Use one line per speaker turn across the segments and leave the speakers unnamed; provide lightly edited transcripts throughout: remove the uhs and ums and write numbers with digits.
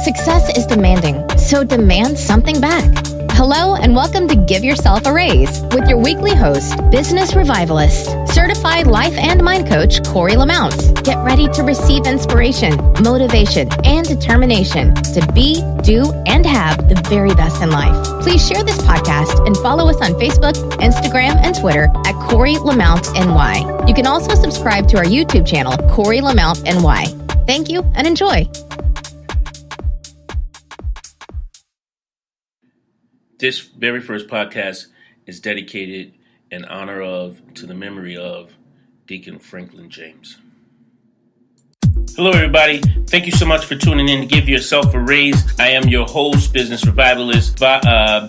Success is demanding, so demand something back. Hello and welcome to Give Yourself a Raise with your weekly host, business revivalist, certified life and mind coach, Corey Lamount. Get ready to receive inspiration, motivation, and determination to be, do, and have the very best in life. Please share this podcast and follow us on Facebook, Instagram, and Twitter at Corey Lamount NY. You can also subscribe to our YouTube channel, Corey Lamount NY. Thank you and enjoy.
This very first podcast is dedicated in honor of, to the memory of, Deacon Franklin James. Hello, everybody. Thank you so much for tuning in to Give Yourself a Raise. I am your host, business revivalist,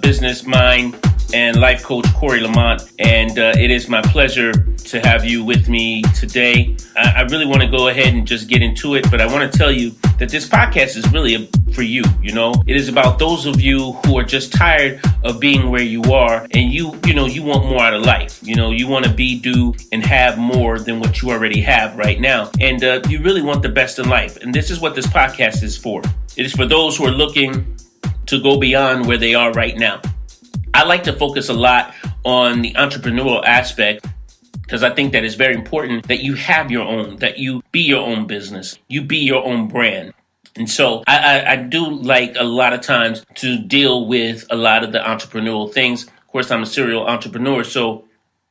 business mind, and life coach, Corey Lamont. And it is my pleasure to have you with me today. I really want to go ahead and just get into it, but I want to tell you that this podcast is really for you. It is about those of you who are just tired of being where you are, and you want more out of life. You want to be, do, and have more than what you already have right now. And you really want the best in life. And this is what this podcast is for. It is for those who are looking to go beyond where they are right now. I like to focus a lot on the entrepreneurial aspect because I think that it's very important that you have your own, that you be your own business, you be your own brand. And so I do like a lot of times to deal with a lot of the entrepreneurial things. Of course, I'm a serial entrepreneur, so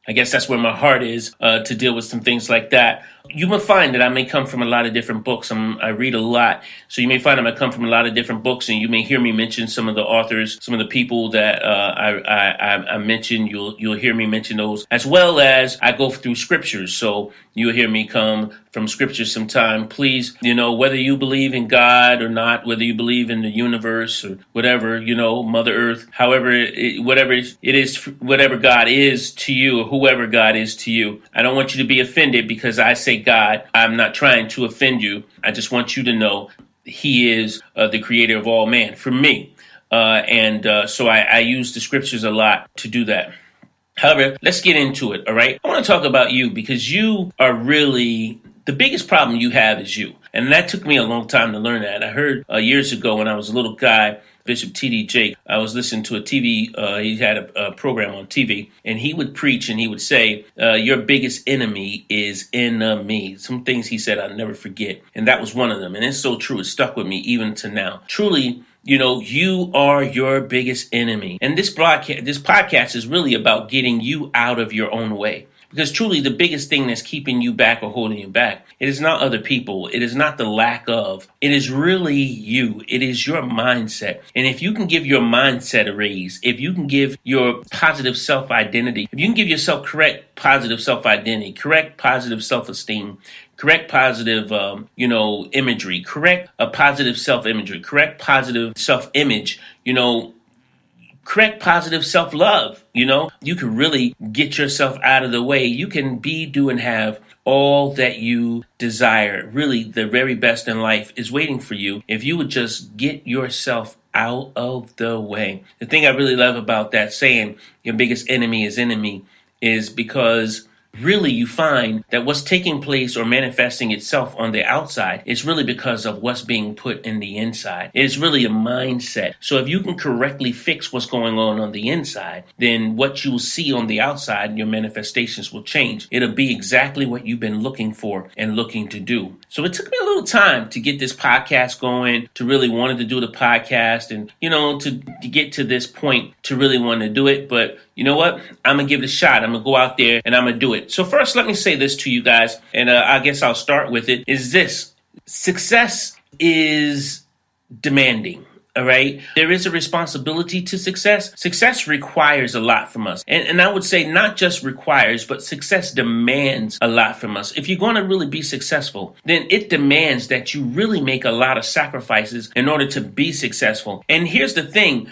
I guess that's where my heart is, to deal with some things like that. You will find that I may come from a lot of different books. I read a lot, so you may find I come from a lot of different books, and you may hear me mention some of the authors, some of the people that I mentioned. You'll hear me mention those, as well as I go through scriptures. So you'll hear me come from scriptures sometime. Please, whether you believe in God or not, whether you believe in the universe or whatever, Mother Earth, whatever God is to you, or whoever God is to you, I don't want you to be offended because I say God. I'm not trying to offend you. I just want you to know He is the creator of all man for me. So I use the scriptures a lot to do that. However, let's get into it, all right? I want to talk about you because you are really, the biggest problem you have is you. And that took me a long time to learn that. I heard years ago when I was a little guy, Bishop T.D. Jakes, I was listening to a TV, he had a program on TV, and he would preach and he would say, your biggest enemy is enemy. Some things he said I'll never forget. And that was one of them. And it's so true. It stuck with me even to now. Truly, you are your biggest enemy. And this podcast is really about getting you out of your own way. Because truly the biggest thing that's keeping you back or holding you back, it is not other people. It is not the lack of. It is really you. It is your mindset. And if you can give your mindset a raise, if you can give your positive self-identity, if you can give yourself correct positive self-identity, correct positive self-esteem, correct positive, imagery, correct positive self-imagery, correct positive self-image, correct positive self-love, you can really get yourself out of the way. You can be, do, and have all that you desire. Really, the very best in life is waiting for you if you would just get yourself out of the way. The thing I really love about that saying, your biggest enemy is because really you find that what's taking place or manifesting itself on the outside is really because of what's being put in the inside. It's really a mindset. So if you can correctly fix what's going on the inside, then what you'll see on the outside, your manifestations will change. It'll be exactly what you've been looking for and looking to do. So it took me a little time to get this podcast going, to really wanted to do the podcast and, to get to this point to really want to do it. But you know what? I'm going to give it a shot. I'm going to go out there and I'm going to do it. So first, let me say this to you guys, and I guess I'll start with it, is this. Success is demanding. All right. There is a responsibility to success. Success requires a lot from us. And I would say not just requires, but success demands a lot from us. If you're going to really be successful, then it demands that you really make a lot of sacrifices in order to be successful. And here's the thing.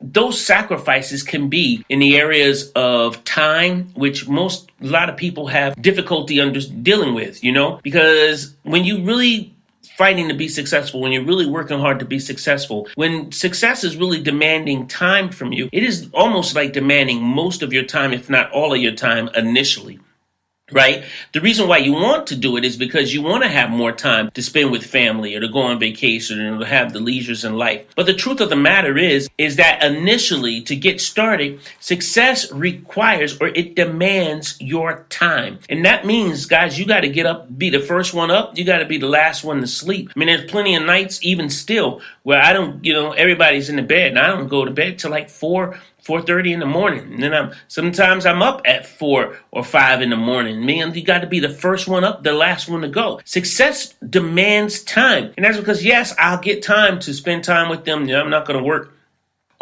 Those sacrifices can be in the areas of time, which a lot of people have difficulty dealing with, because when you really fighting to be successful, when you're really working hard to be successful, when success is really demanding time from you, it is almost like demanding most of your time, if not all of your time initially. right? The reason why you want to do it is because you want to have more time to spend with family or to go on vacation or to have the leisures in life. But the truth of the matter is that initially, to get started, success requires or it demands your time. And that means, guys, you got to get up, be the first one up. You got to be the last one to sleep. I mean, there's plenty of nights, even still, where I don't, everybody's in the bed and I don't go to bed till like 4:30 in the morning. And then sometimes I'm up at 4 or 5 in the morning. Man, you got to be the first one up, the last one to go. Success demands time. And that's because, yes, I'll get time to spend time with them. I'm not going to work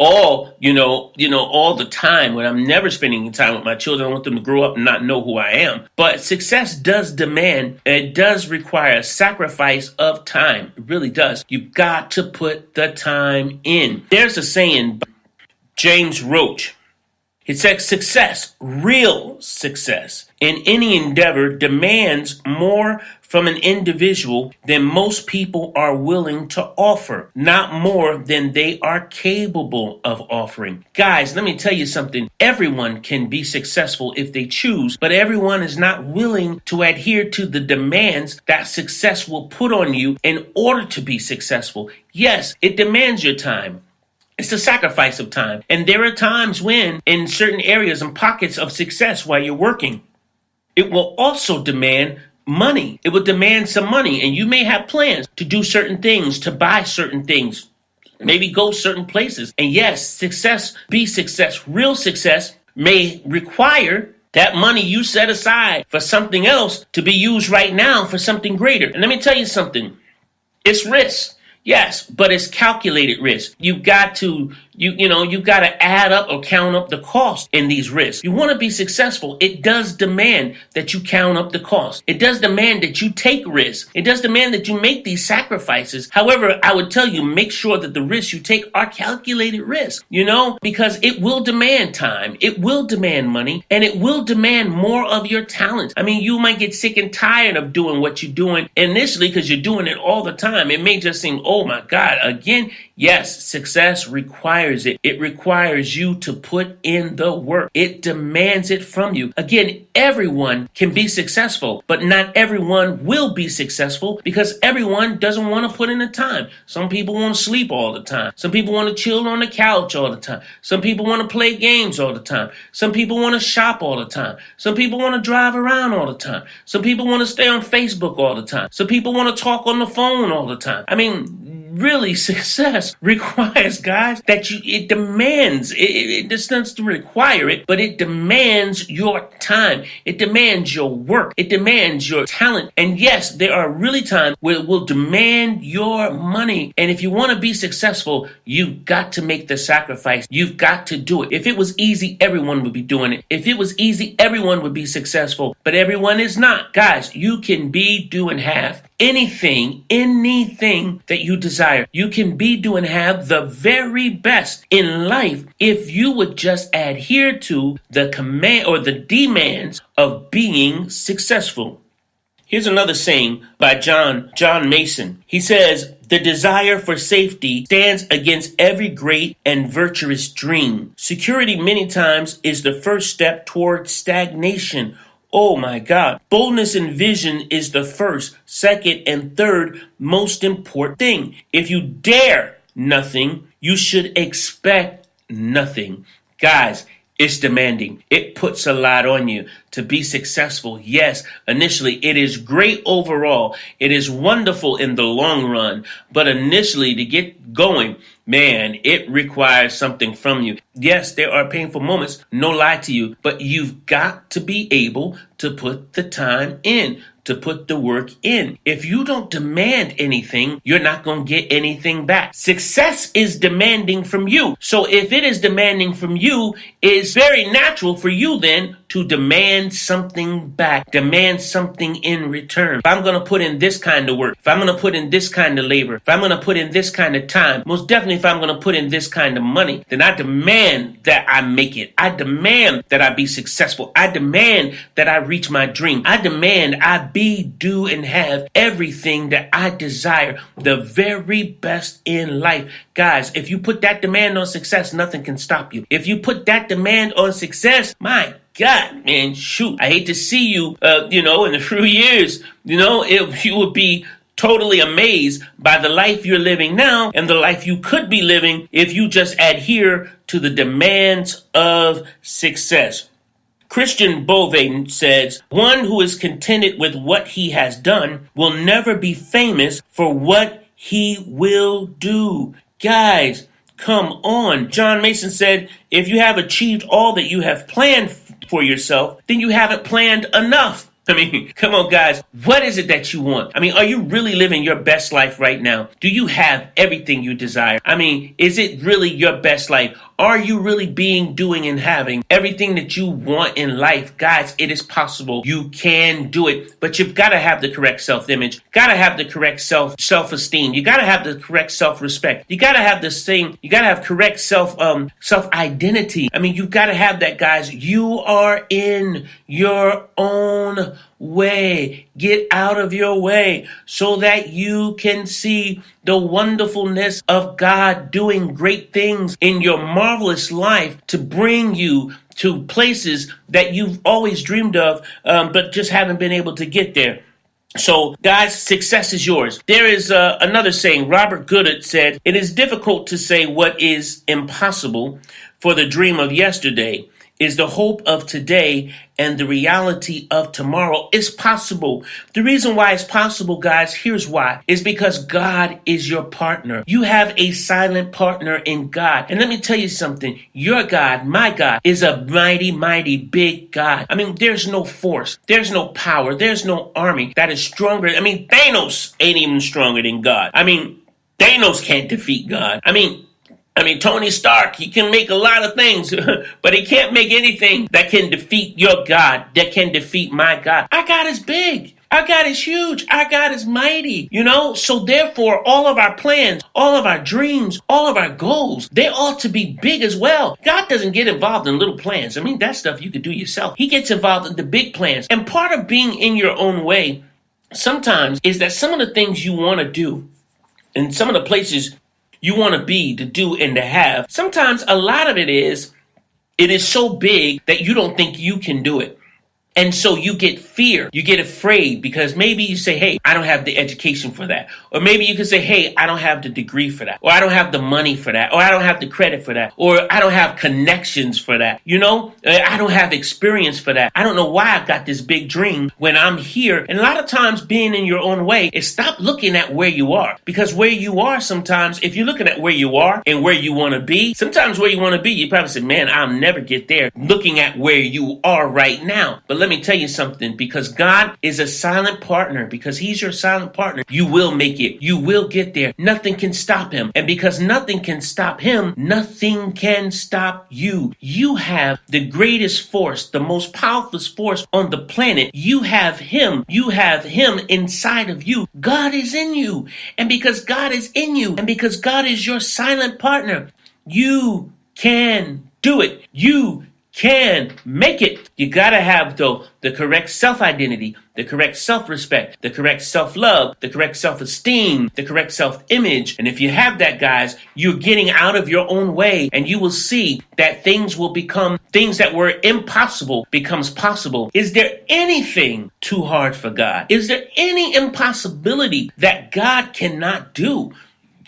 all the time when I'm never spending time with my children. I want them to grow up and not know who I am. But success does demand, it does require a sacrifice of time. It really does. You've got to put the time in. There's a saying, James Roach. It says success, real success in any endeavor demands more from an individual than most people are willing to offer, not more than they are capable of offering. Guys, let me tell you something. Everyone can be successful if they choose, but everyone is not willing to adhere to the demands that success will put on you in order to be successful. Yes, it demands your time. It's the sacrifice of time. And there are times when, in certain areas and pockets of success while you're working, it will also demand money. It will demand some money. And you may have plans to do certain things, to buy certain things, maybe go certain places. And yes, success, real success may require that money you set aside for something else to be used right now for something greater. And let me tell you something. It's risk. Yes, but it's calculated risk. You've got to add up or count up the cost in these risks. You want to be successful. It does demand that you count up the cost. It does demand that you take risks. It does demand that you make these sacrifices. However, I would tell you, make sure that the risks you take are calculated risks, because it will demand time. It will demand money, and it will demand more of your talent. I mean, you might get sick and tired of doing what you're doing initially because you're doing it all the time. It may just seem, oh my God, again. Yes, success requires it. It requires you to put in the work. It demands it from you. Again, everyone can be successful, but not everyone will be successful because everyone doesn't want to put in the time. Some people want to sleep all the time. Some people want to chill on the couch all the time. Some people want to play games all the time. Some people want to shop all the time. Some people want to drive around all the time. Some people want to stay on Facebook all the time. Some people want to talk on the phone all the time. I mean, really, success requires, guys, that it demands, it doesn't require it, but it demands your time. It demands your work. It demands your talent. And yes, there are really times where it will demand your money. And if you want to be successful, you've got to make the sacrifice. You've got to do it. If it was easy, everyone would be doing it. If it was easy, everyone would be successful. But everyone is not. Guys, you can be, do, and have anything that you desire. You can be, do, and have the very best in life if you would just adhere to the command or the demands of being successful. Here's another saying by John Mason. He says, the desire for safety stands against every great and virtuous dream. Security many times is the first step toward stagnation. Oh my God. Boldness and vision is the first, second, and third most important thing. If you dare nothing, you should expect nothing. Guys, it's demanding. It puts a lot on you to be successful. Yes, initially it is great overall. It is wonderful in the long run. But initially to get going, man, it requires something from you. Yes, there are painful moments, no lie to you, but you've got to be able to put the time in, to put the work in. If you don't demand anything, you're not going to get anything back. Success is demanding from you. So if it is demanding from you, it's very natural for you then to demand something back, demand something in return. If I'm going to put in this kind of work, if I'm going to put in this kind of labor, if I'm going to put in this kind of time, most definitely if I'm going to put in this kind of money, then I demand that I make it. I demand that I be successful. I demand that I reach my dream. I demand I be, do, and have everything that I desire, the very best in life. Guys, if you put that demand on success, nothing can stop you. If you put that demand on success, my God, man, shoot, I hate to see you, in a few years, you would be totally amazed by the life you're living now and the life you could be living if you just adhere to the demands of success. Christian Bove says, one who is contented with what he has done will never be famous for what he will do. Guys, come on. John Mason said, if you have achieved all that you have planned for yourself, then you haven't planned enough. I mean, come on, guys. What is it that you want? I mean, are you really living your best life right now? Do you have everything you desire? I mean, is it really your best life? Are you really doing, and having everything that you want in life? Guys, it is possible. You can do it, but you've got to have the correct self-image. Got to have the correct self-esteem. You got to have the correct self-respect. You got to have you got to have correct self-identity. I mean, you've got to have that, guys. You are in your own way. Get out of your way so that you can see the wonderfulness of God doing great things in your marvelous life to bring you to places that you've always dreamed of, but just haven't been able to get there. So, guys, success is yours. There is another saying. Robert Goodett said, it is difficult to say what is impossible, for the dream of yesterday is the hope of today, and the reality of tomorrow is possible. The reason why it's possible, guys, here's why. Is because God is your partner. You have a silent partner in God. And let me tell you something. Your God, my God, is a mighty, mighty big God. I mean, there's no force. There's no power. There's no army that is stronger. I mean, Thanos ain't even stronger than God. I mean, Thanos can't defeat God. I mean, Tony Stark, he can make a lot of things, but he can't make anything that can defeat your God, that can defeat my God. Our God is big. Our God is huge. Our God is mighty, So therefore, all of our plans, all of our dreams, all of our goals, they ought to be big as well. God doesn't get involved in little plans. I mean, that stuff you could do yourself. He gets involved in the big plans. And part of being in your own way sometimes is that some of the things you want to do and some of the places you want to be, to do, and to have. Sometimes a lot of it is so big that you don't think you can do it. And so you get fear, you get afraid because maybe you say, hey, I don't have the education for that. Or maybe you can say, hey, I don't have the degree for that. Or I don't have the money for that. Or I don't have the credit for that. Or I don't have connections for that. I don't have experience for that. I don't know why I've got this big dream when I'm here. And a lot of times being in your own way is stop looking at where you are. Because where you are sometimes, if you're looking at where you are and where you want to be, sometimes where you want to be, you probably say, man, I'll never get there. Looking at where you are right now. But let me tell you something, because God is a silent partner, because he's your silent partner, you will make it. You will get there. Nothing can stop him. And because nothing can stop him, nothing can stop you. You have the greatest force, the most powerful force on the planet. You have him. You have him inside of you. God is in you. And because God is in you, and because God is your silent partner, you can do it. You can make it. You got to have, though, the correct self-identity, the correct self-respect, the correct self-love, the correct self-esteem, the correct self-image. And if you have that, guys, you're getting out of your own way, and you will see that things will become, things that were impossible becomes possible. Is there anything too hard for God? Is there any impossibility that God cannot do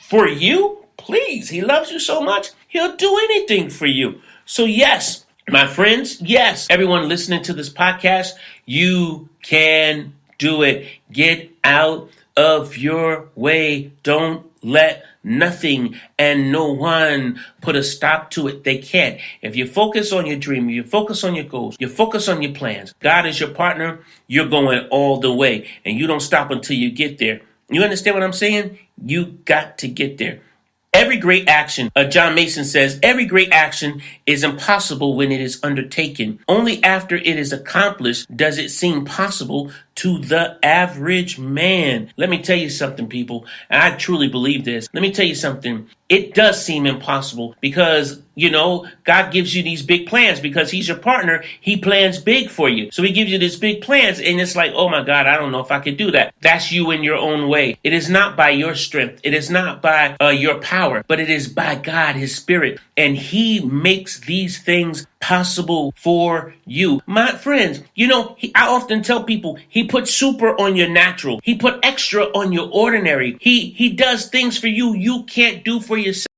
for you? Please, he loves you so much, he'll do anything for you. So yes, my friends, yes, everyone listening to this podcast, you can do it. Get out of your way. Don't let nothing and no one put a stop to it. They can't. If you focus on your dream, you focus on your goals, you focus on your plans, God is your partner, you're going all the way, and you don't stop until you get there. You understand what I'm saying? You got to get there. Every great action, John Mason says, every great action is impossible when it is undertaken. Only after it is accomplished does it seem possible to the average man. Let me tell you something, people, and I truly believe this. Let me tell you something. it does seem impossible because, God gives you these big plans because he's your partner. He plans big for you. So he gives you these big plans and it's like, oh my God, I don't know if I could do that. That's you in your own way. It is not by your strength. It is not by your power, but it is by God, his spirit. And he makes these things possible for you. My friends, I often tell people he put super on your natural. He put extra on your ordinary. He does things for you you can't do for yourself.